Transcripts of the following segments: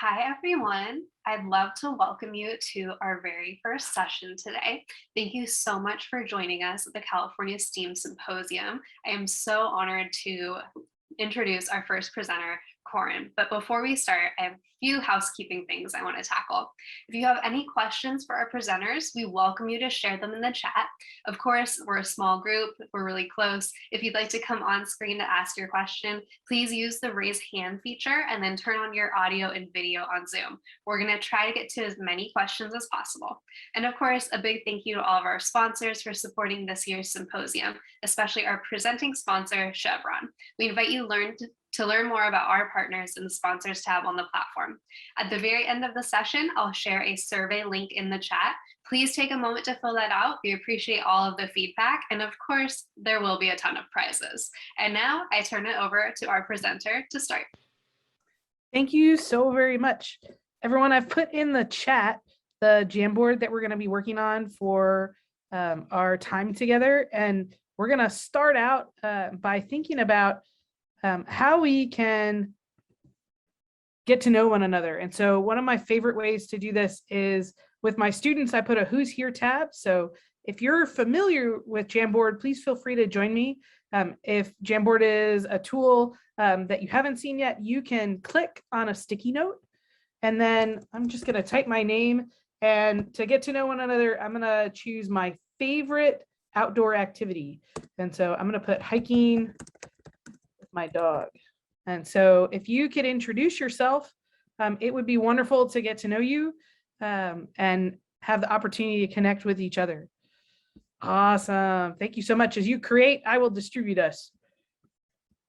Hi, everyone. I'd love to welcome you to our very first session today. Thank you so much for joining us at the California STEAM Symposium. I am so honored to introduce our first presenter, Corin. But before we start, I have a few housekeeping things I want to tackle. If you have any questions for our presenters, we welcome you to share them in the chat. Of course, we're a small group, we're really close. If you'd like to come on screen to ask your question, please use the raise hand feature and then turn on your audio and video on Zoom. We're going to try to get to as many questions as possible. And of course, a big thank you to all of our sponsors for supporting this year's symposium, especially our presenting sponsor, Chevron. We invite you to learn more about our partners in the sponsors tab on the platform. At the very end of the session, I'll share a survey link in the chat. Please take a moment to fill that out. We appreciate all of the feedback. And of course, there will be a ton of prizes. And now I turn it over to our presenter to start. Thank you so very much. Everyone, I've put in the chat the Jamboard that we're going to be working on for our time together. And we're going to start out by thinking about how we can get to know one another. And so one of my favorite ways to do this is with my students, I put a Who's Here tab. So if you're familiar with Jamboard, please feel free to join me. If Jamboard is a tool that you haven't seen yet, you can click on a sticky note. And then I'm just going to type my name. And to get to know one another, I'm going to choose my favorite outdoor activity. And so I'm going to put hiking with my dog. And so if you could introduce yourself, it would be wonderful to get to know you and have the opportunity to connect with each other. Awesome. Thank you so much. As you create, I will distribute us.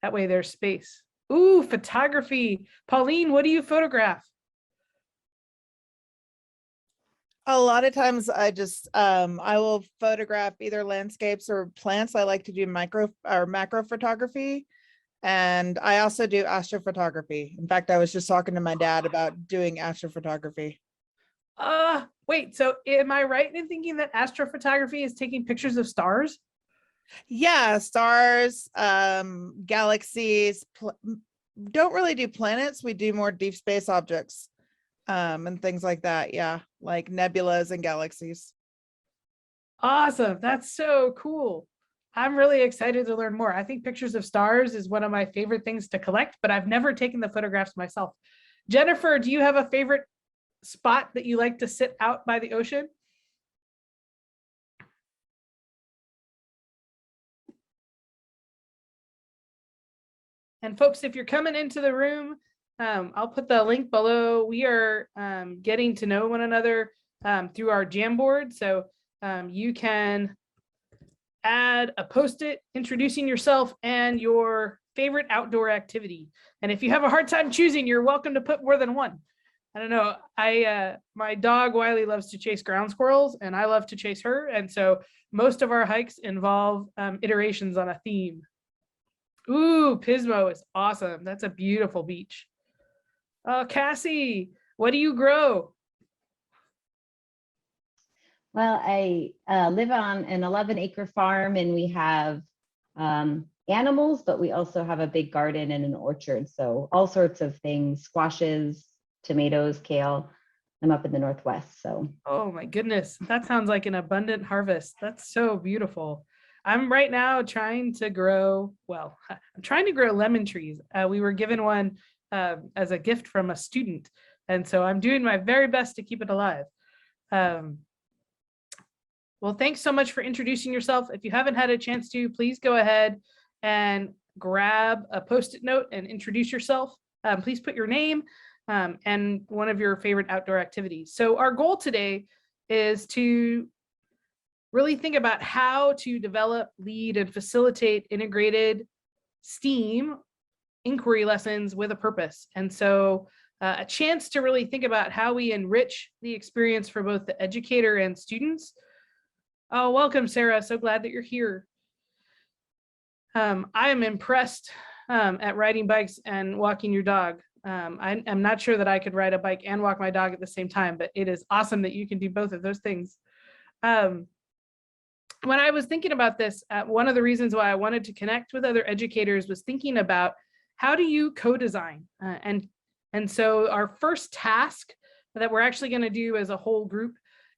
That way there's space. Ooh, photography. Pauline, what do you photograph? A lot of times I just, I will photograph either landscapes or plants. I like to do micro or macro photography. And I also do astrophotography. In fact, I was just talking to my dad about doing astrophotography. Wait, so am I right in thinking that astrophotography is taking pictures of stars? Yeah, stars, galaxies, don't really do planets. We do more deep space objects and things like that. Yeah, like nebulas and galaxies. Awesome. That's so cool. I'm really excited to learn more. I think pictures of stars is one of my favorite things to collect, but I've never taken the photographs myself. Jennifer, do you have a favorite spot that you like to sit out by the ocean? And folks, if you're coming into the room, I'll put the link below. We are getting to know one another through our Jamboard. So you can add a post-it introducing yourself and your favorite outdoor activity. And if you have a hard time choosing, you're welcome to put more than one. I don't know. My dog Wiley loves to chase ground squirrels and I love to chase her. And so most of our hikes involve iterations on a theme. Ooh, Pismo is awesome. That's a beautiful beach. Oh, Cassie, what do you grow? Well, I live on an 11-acre farm and we have animals, but we also have a big garden and an orchard. So all sorts of things, squashes, tomatoes, kale. I'm up in the Northwest, so. Oh my goodness, that sounds like an abundant harvest. That's so beautiful. I'm right now trying to grow, well, I'm trying to grow lemon trees. We were given one as a gift from a student. And so I'm doing my very best to keep it alive. Well, thanks so much for introducing yourself. If you haven't had a chance to, please go ahead and grab a post-it note and introduce yourself. Please put your name and one of your favorite outdoor activities. So our goal today is to really think about how to develop, lead, and facilitate integrated STEAM inquiry lessons with a purpose. And so a chance to really think about how we enrich the experience for both the educator and students. Oh, welcome, Sarah. So glad that you're here. I am impressed at riding bikes and walking your dog. I'm not sure that I could ride a bike and walk my dog at the same time, but it is awesome that you can do both of those things. When I was thinking about this, one of the reasons why I wanted to connect with other educators was thinking about how do you co-design? And And so our first task that we're actually going to do as a whole group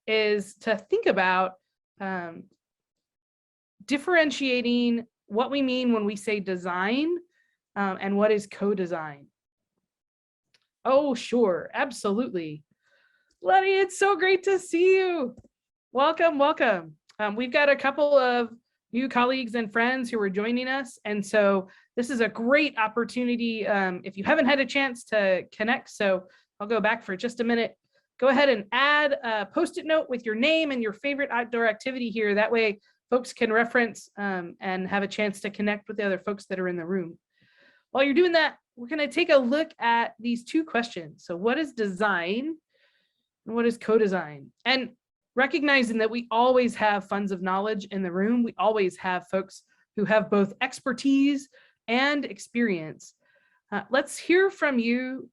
is to think about differentiating what we mean when we say design and what is co-design. Oh, sure, absolutely. Letty, it's so great to see you. Welcome, welcome. We've got a couple of new colleagues and friends who are joining us. And so this is a great opportunity if you haven't had a chance to connect. So I'll go back for just a minute. Go ahead and add a Post-it note with your name and your favorite outdoor activity here. That way folks can reference and have a chance to connect with the other folks that are in the room. While you're doing that, we're going to take a look at these two questions. So what is design and what is co-design? And recognizing that we always have funds of knowledge in the room, we always have folks who have both expertise and experience. Let's hear from you.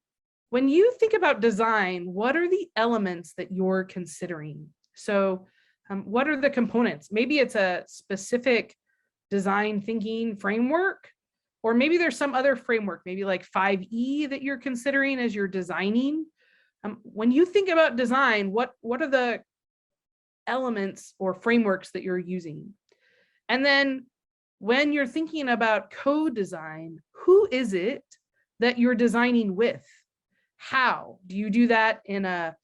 When you think about design, what are the elements that you're considering? So what are the components? Maybe it's a specific design thinking framework, or maybe there's some other framework, maybe like 5E that you're considering as you're designing. When you think about design, what are the elements or frameworks that you're using? And then when you're thinking about co-design, who is it that you're designing with? How? Do you do that in a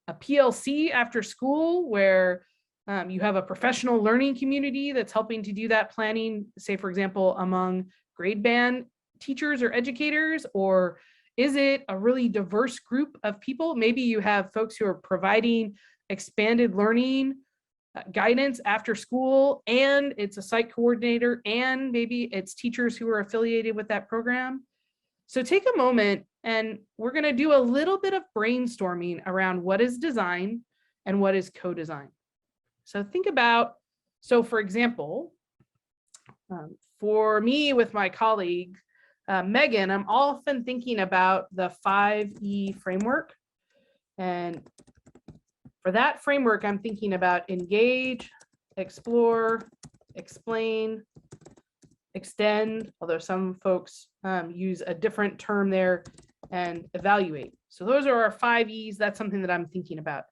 PLC after school where you have a professional learning community that's helping to do that planning, say, for example, among grade band teachers or educators? Or is it a really diverse group of people? Maybe you have folks who are providing expanded learning guidance after school, and it's a site coordinator, and maybe it's teachers who are affiliated with that program. So take a moment and we're going to do a little bit of brainstorming around what is design and what is co-design. So think about, so for example, for me with my colleague, Megan, I'm often thinking about the 5E framework. And for that framework, I'm thinking about engage, explore, explain, extend, although some folks use a different term there, and evaluate. So those are our 5Es. That's something that I'm thinking about.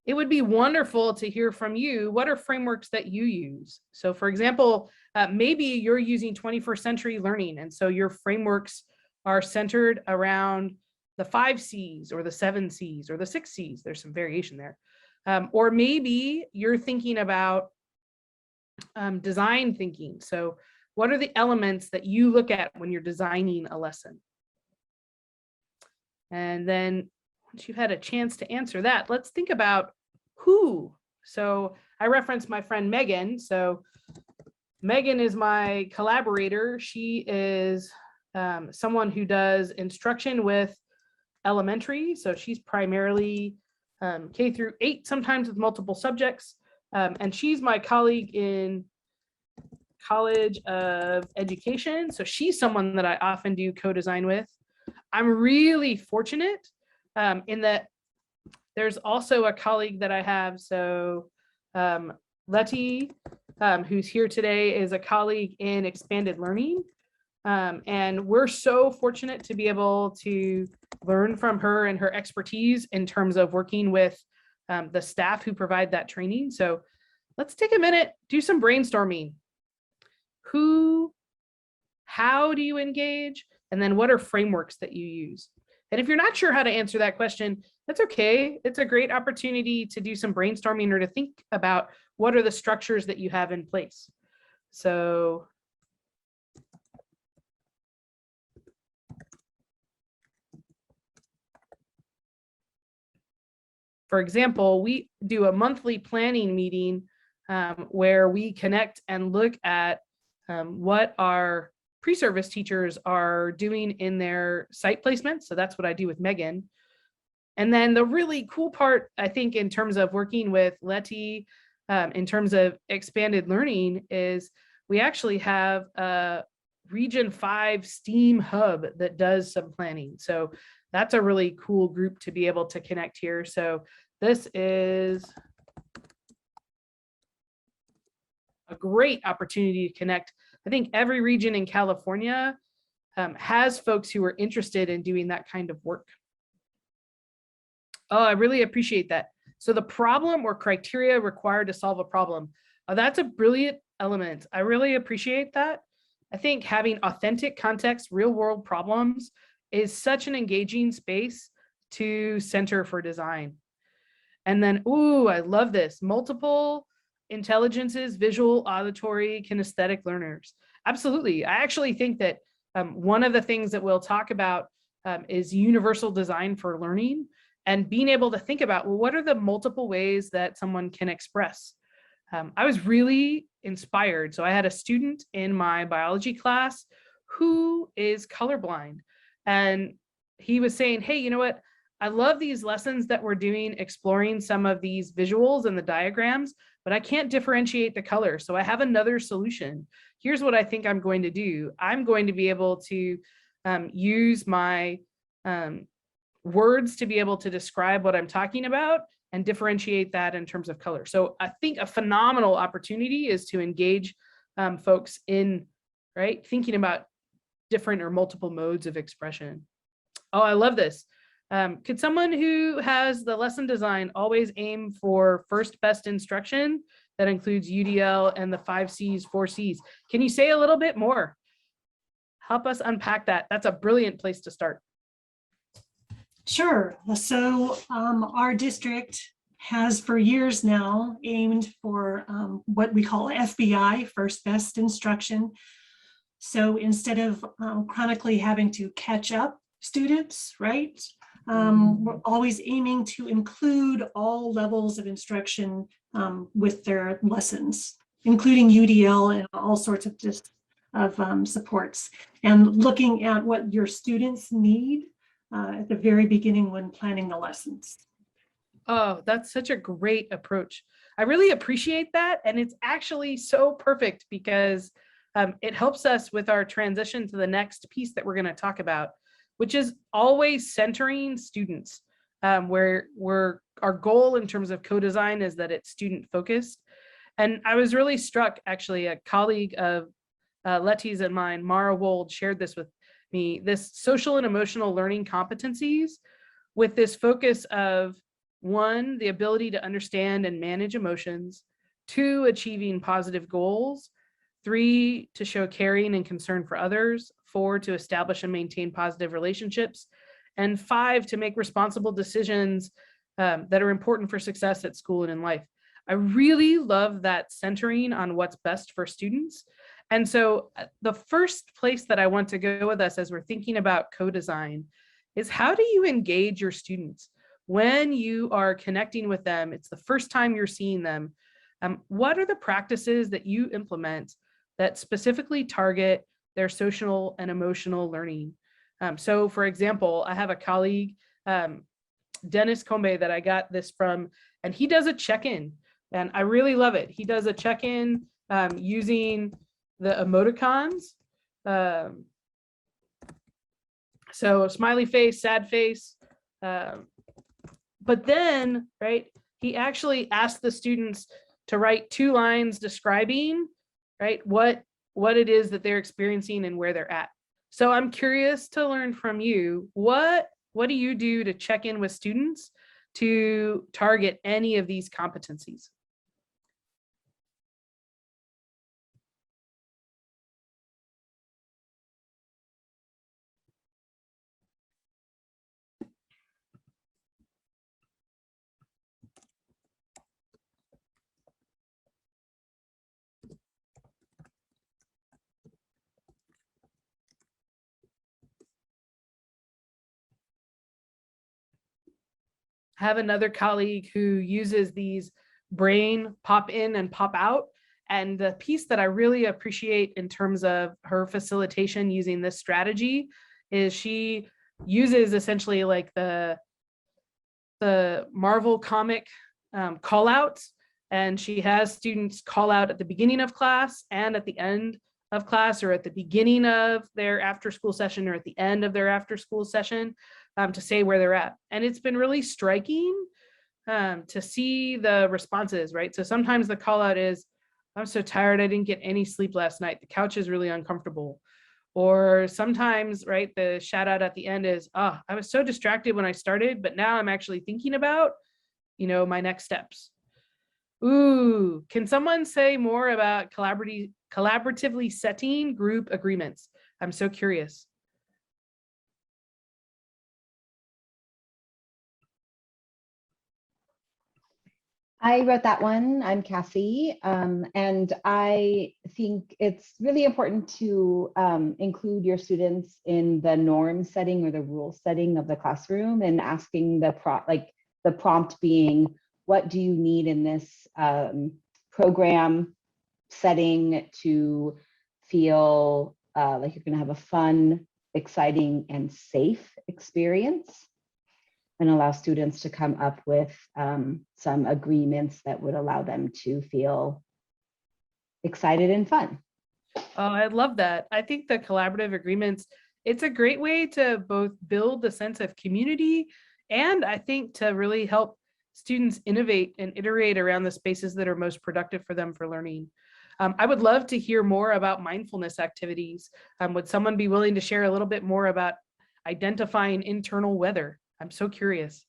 It would be wonderful to hear from you. What are frameworks that you use? So for example, maybe you're using 21st century learning, and so your frameworks are centered around the 5 C's or the 7 C's or the 6 C's. There's some variation there. Or maybe you're thinking about design thinking. So what are the elements that you look at when you're designing a lesson? And then once you've had a chance to answer that, let's think about who. So I referenced my friend Megan. So Megan is my collaborator. She is someone who does instruction with elementary. So she's primarily K through 8, sometimes with multiple subjects. And she's my colleague in College of Education. So she's someone that I often do co-design with. I'm really fortunate in that there's also a colleague that I have. So Letty, who's here today, is a colleague in expanded learning. And we're so fortunate to be able to learn from her and her expertise in terms of working with the staff who provide that training. So let's take a minute, do some brainstorming. Who, how do you engage? And then what are frameworks that you use? And if you're not sure how to answer that question, that's okay. It's a great opportunity to do some brainstorming or to think about what are the structures that you have in place. So for example, we do a monthly planning meeting where we connect and look at what our pre-service teachers are doing in their site placement. So that's what I do with Megan. And then the really cool part, I think, in terms of working with Letty, in terms of expanded learning, is we actually have a Region 5 STEAM hub that does some planning. So that's a really cool group to be able to connect here. So this is a great opportunity to connect. I think every region in California has folks who are interested in doing that kind of work. Oh, I really appreciate that. So the problem or criteria required to solve a problem. That's a brilliant element. I really appreciate that. I think having authentic context, real world problems is such an engaging space to center for design. And then, ooh, I love this. Multiple intelligences, visual, auditory, kinesthetic learners. Absolutely. I actually think that one of the things that we'll talk about is universal design for learning and being able to think about, well, what are the multiple ways that someone can express? I was really inspired. So I had a student in my biology class who is colorblind. And he was saying, hey, you know what? I love these lessons that we're doing, exploring some of these visuals and the diagrams, but I can't differentiate the color. So I have another solution. Here's what I think I'm going to do. I'm going to be able to use my words to be able to describe what I'm talking about and differentiate that in terms of color. So I think a phenomenal opportunity is to engage folks in, right, thinking about different or multiple modes of expression. Oh, I love this. Could someone who has the lesson design always aim for first best instruction that includes UDL and the 5 C's, 4 C's? Can you say a little bit more? Help us unpack that. That's a brilliant place to start. Sure. So our district has for years now aimed for what we call FBI, first best instruction. So instead of chronically having to catch up students, right? We're always aiming to include all levels of instruction with their lessons, including UDL and all sorts of supports, and looking at what your students need at the very beginning when planning the lessons. Oh, that's such a great approach. I really appreciate that. And it's actually so perfect because it helps us with our transition to the next piece that we're going to talk about, which is always centering students, where our goal in terms of co-design is that it's student focused. And I was really struck, actually, a colleague of Letty's and mine, Mara Wold, shared this with me, this social and emotional learning competencies with this focus of 1, the ability to understand and manage emotions, 2, achieving positive goals, 3, to show caring and concern for others, 4, to establish and maintain positive relationships, and 5, to make responsible decisions that are important for success at school and in life. I really love that centering on what's best for students. And so the first place that I want to go with us as we're thinking about co-design is, how do you engage your students? When you are connecting with them, it's the first time you're seeing them. What are the practices that you implement that specifically target their social and emotional learning? So for example, I have a colleague, Dennis Combe, that I got this from, and he does a check-in, and I really love it. He does a check-in using the emoticons. So smiley face, sad face. But then, right, he actually asked the students to write 2 lines describing, right, what it is that they're experiencing and where they're at. So I'm curious to learn from you, what do you do to check in with students to target any of these competencies? Have another colleague who uses these brain pop in and pop out. And the piece that I really appreciate in terms of her facilitation using this strategy is she uses essentially like the Marvel comic call outs. And she has students call out at the beginning of class and at the end of class, or at the beginning of their after school session or at the end of their after school session, to say where they're at. And it's been really striking to see the responses, right? So sometimes the call out is, I'm so tired, I didn't get any sleep last night. The couch is really uncomfortable. Or sometimes, right, the shout out at the end is, oh, I was so distracted when I started, but now I'm actually thinking about, my next steps. Ooh, can someone say more about collaboratively setting group agreements? I'm so curious. I wrote that one. I'm Cassie. And I think it's really important to include your students in the norm setting or the rule setting of the classroom, and asking the prompt being, what do you need in this program setting to feel like you're going to have a fun, exciting, and safe experience? And allow students to come up with some agreements that would allow them to feel excited and fun. Oh, I love that. I think the collaborative agreements, it's a great way to both build the sense of community, and I think to really help students innovate and iterate around the spaces that are most productive for them for learning. I would love to hear more about mindfulness activities. Would someone be willing to share a little bit more about identifying internal weather? I'm so curious.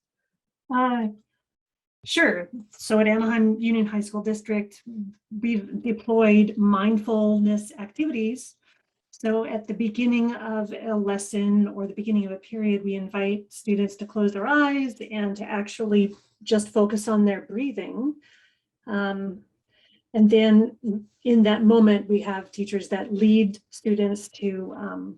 Sure. So at Anaheim Union High School District, we've deployed mindfulness activities. So at the beginning of a lesson or the beginning of a period, we invite students to close their eyes and to actually just focus on their breathing. And then in that moment, we have teachers that lead students to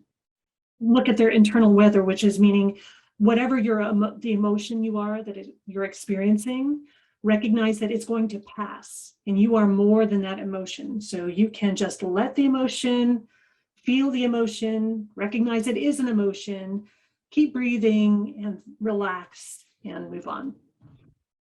look at their internal weather, which is meaning whatever the emotion you are that you're experiencing, recognize that it's going to pass and you are more than that emotion. So you can just let the emotion, feel the emotion, recognize it is an emotion, keep breathing and relax and move on.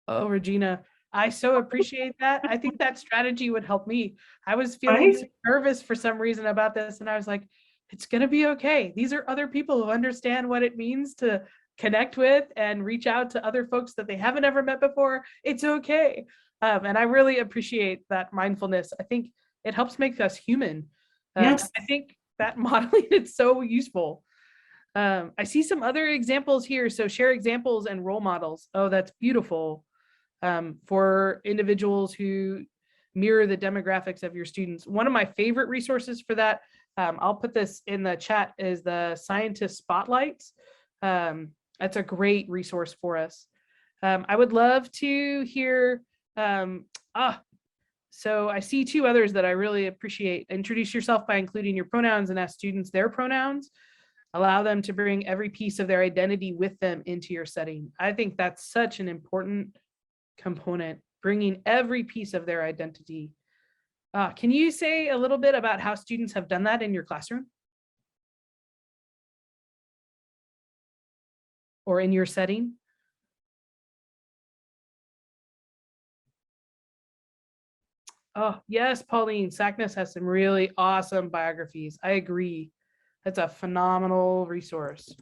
Oh, Regina, I so appreciate that. I think that strategy would help me. I was feeling so nervous for some reason about this, and I was like, it's going to be okay. These are other people who understand what it means to connect with and reach out to other folks that they haven't ever met before. It's okay. And I really appreciate that mindfulness. I think it helps make us human. Yes. I think that modeling is so useful. I see some other examples here. So share examples and role models. Oh, that's beautiful. For individuals who mirror the demographics of your students. One of my favorite resources for that, I'll put this in the chat, is the Scientist Spotlights. That's a great resource for us. I would love to hear, so I see two others that I really appreciate. Introduce yourself by including your pronouns and ask students their pronouns. Allow them to bring every piece of their identity with them into your setting. I think that's such an important component, bringing every piece of their identity. Can you say a little bit about how students have done that in your classroom? Or in your setting? Oh, yes, Pauline, Sackness has some really awesome biographies. I agree. That's a phenomenal resource.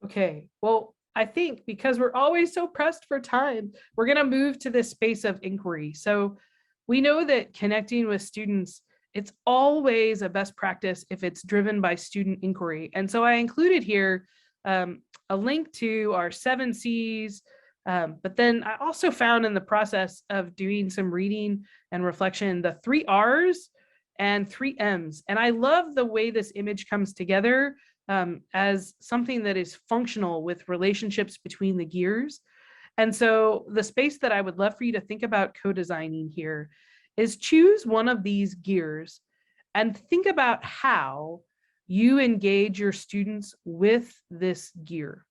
Okay, well, I think because we're always so pressed for time, we're going to move to this space of inquiry. So we know that connecting with students, it's always a best practice if it's driven by student inquiry. And so I included here a link to our 7 C's, but then I also found in the process of doing some reading and reflection, the 3 R's and 3 M's. And I love the way this image comes together as something that is functional with relationships between the gears. And so the space that I would love for you to think about co-designing here is choose one of these gears and think about how you engage your students with this gear.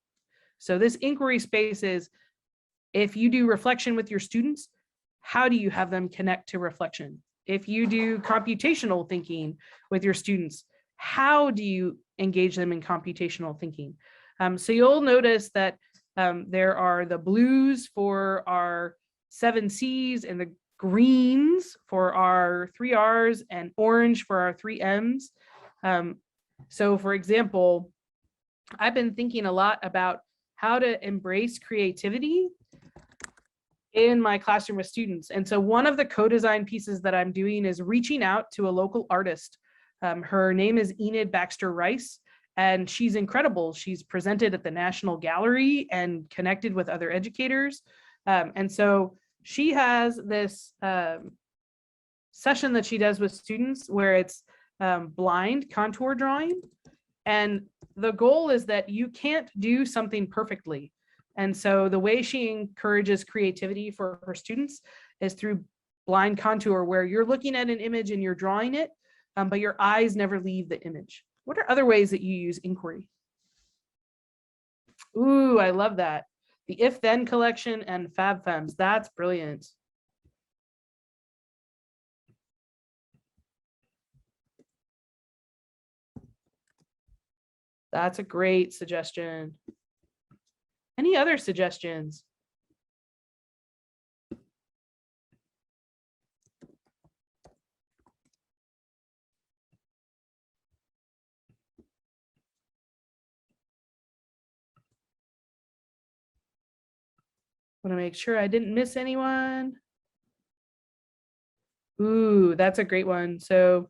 So this inquiry space is, if you do reflection with your students, how do you have them connect to reflection? If you do computational thinking with your students, how do you engage them in computational thinking? So you'll notice that there are the blues for our 7 C's and the greens for our 3 R's and orange for our 3 M's. So for example, I've been thinking a lot about how to embrace creativity in my classroom with students. And so one of the co-design pieces that I'm doing is reaching out to a local artist. Her name is Enid Baxter Rice, and she's incredible. She's presented at the National Gallery and connected with other educators. And so she has this session that she does with students where it's blind contour drawing. And the goal is that you can't do something perfectly. And so the way she encourages creativity for her students is through blind contour, where you're looking at an image and you're drawing it, but your eyes never leave the image. What are other ways that you use inquiry? Ooh, I love that. The If Then collection and FabFems. That's brilliant. That's a great suggestion. Any other suggestions? Want to make sure I didn't miss anyone. Ooh, that's a great one. So,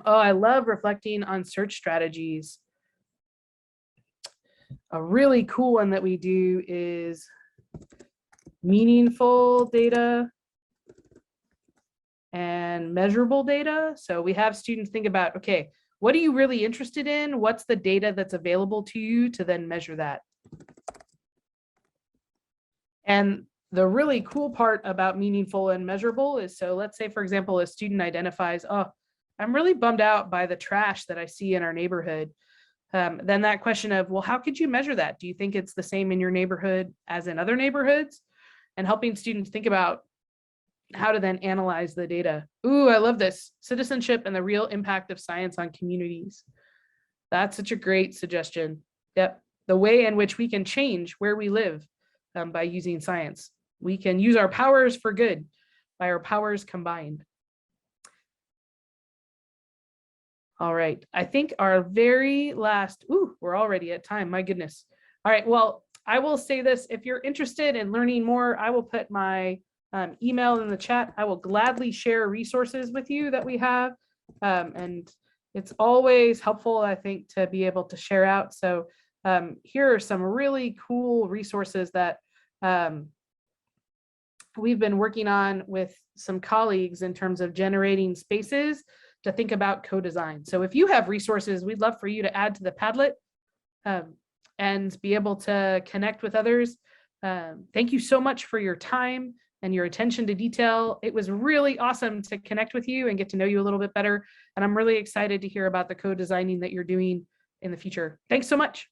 oh, I love reflecting on search strategies. A really cool one that we do is meaningful data and measurable data. So we have students think about, okay, what are you really interested in? What's the data that's available to you to then measure that? And the really cool part about meaningful and measurable is, so let's say, for example, a student identifies, oh, I'm really bummed out by the trash that I see in our neighborhood. Then that question of, well, how could you measure that? Do you think it's the same in your neighborhood as in other neighborhoods? And helping students think about how to then analyze the data. Ooh, I love this. Citizenship and the real impact of science on communities. That's such a great suggestion. Yep. The way in which we can change where we live by using science. We can use our powers for good by our powers combined. All right, I think our very last, ooh, we're already at time, my goodness. All right, well, I will say this, if you're interested in learning more, I will put my email in the chat. I will gladly share resources with you that we have. And it's always helpful, I think, to be able to share out. So here are some really cool resources that we've been working on with some colleagues in terms of generating spaces to think about co-design. So if you have resources, we'd love for you to add to the Padlet and be able to connect with others. Thank you so much for your time and your attention to detail. It was really awesome to connect with you and get to know you a little bit better. And I'm really excited to hear about the co-designing that you're doing in the future. Thanks so much.